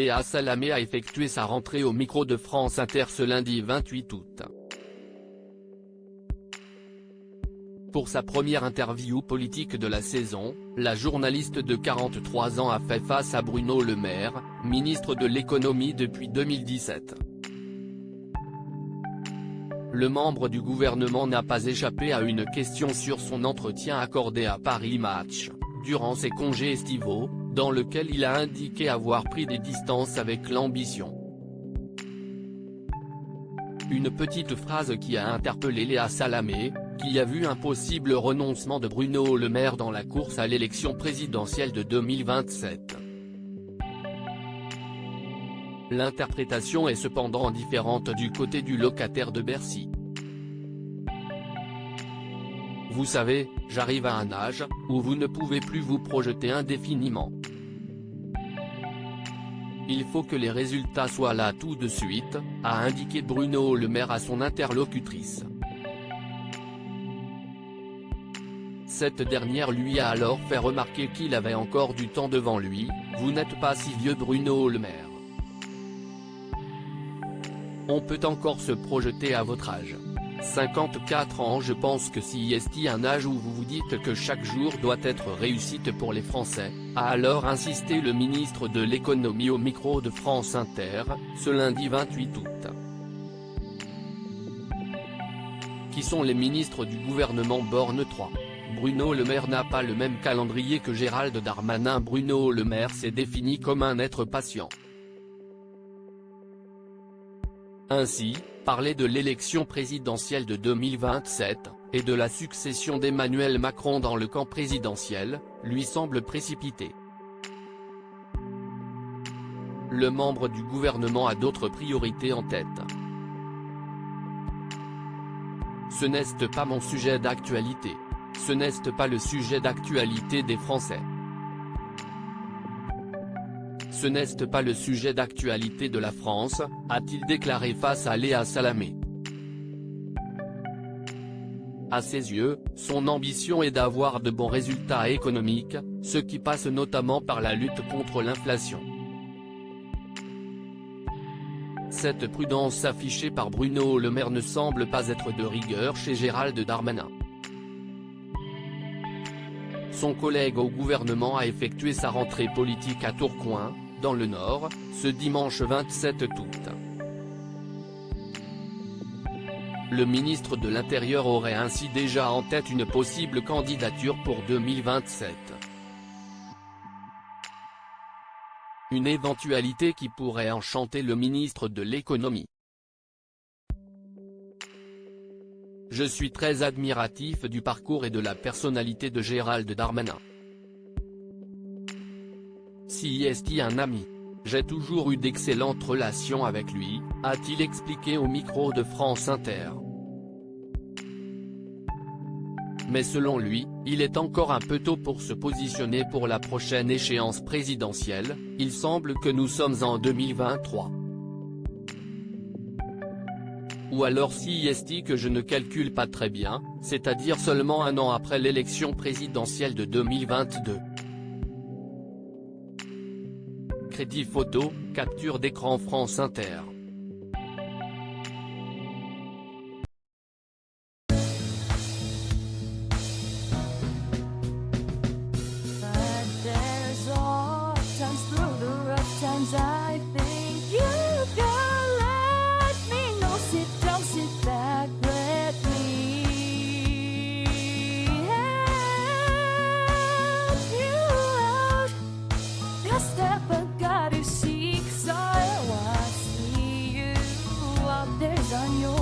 Léa Salamé a effectué sa rentrée au micro de France Inter ce lundi 28 août. Pour sa première interview politique de la saison, la journaliste de 43 ans a fait face à Bruno Le Maire, ministre de l'économie depuis 2017. Le membre du gouvernement n'a pas échappé à une question sur son entretien accordé à Paris Match, durant ses congés estivaux, dans lequel il a indiqué avoir pris des distances avec l'ambition. Une petite phrase qui a interpellé Léa Salamé, qui a vu un possible renoncement de Bruno Le Maire dans la course à l'élection présidentielle de 2027. L'interprétation est cependant différente du côté du locataire de Bercy. Vous savez, j'arrive à un âge où vous ne pouvez plus vous projeter indéfiniment. Il faut que les résultats soient là tout de suite, a indiqué Bruno Le Maire à son interlocutrice. Cette dernière lui a alors fait remarquer qu'il avait encore du temps devant lui. Vous n'êtes pas si vieux Bruno Le Maire. On peut encore se projeter à votre âge. 54 ans. Je pense que si est un âge où vous vous dites que chaque jour doit être réussite pour les Français, a alors insisté le ministre de l'économie au micro de France Inter, ce lundi 28 août. Qui sont les ministres du gouvernement Borne 3 ? Bruno Le Maire n'a pas le même calendrier que Gérald Darmanin. Bruno Le Maire s'est défini comme un être patient. Ainsi, parler de l'élection présidentielle de 2027, et de la succession d'Emmanuel Macron dans le camp présidentiel, lui semble précipité. Le membre du gouvernement a d'autres priorités en tête. Ce n'est pas mon sujet d'actualité. Ce n'est pas le sujet d'actualité des Français. Ce n'est pas le sujet d'actualité de la France, a-t-il déclaré face à Léa Salamé. À ses yeux, son ambition est d'avoir de bons résultats économiques, ce qui passe notamment par la lutte contre l'inflation. Cette prudence affichée par Bruno Le Maire ne semble pas être de rigueur chez Gérald Darmanin. Son collègue au gouvernement a effectué sa rentrée politique à Tourcoing, dans le Nord, ce dimanche 27 août. Le ministre de l'Intérieur aurait ainsi déjà en tête une possible candidature pour 2027. Une éventualité qui pourrait enchanter le ministre de l'économie. Je suis très admiratif du parcours et de la personnalité de Gérald Darmanin. Si est un ami. J'ai toujours eu d'excellentes relations avec lui, a-t-il expliqué au micro de France Inter. Mais selon lui, il est encore un peu tôt pour se positionner pour la prochaine échéance présidentielle, il semble que nous sommes en 2023. Ou alors si est que je ne calcule pas très bien, c'est-à-dire seulement un an après l'élection présidentielle de 2022. Crédit photo, capture d'écran France Inter. On your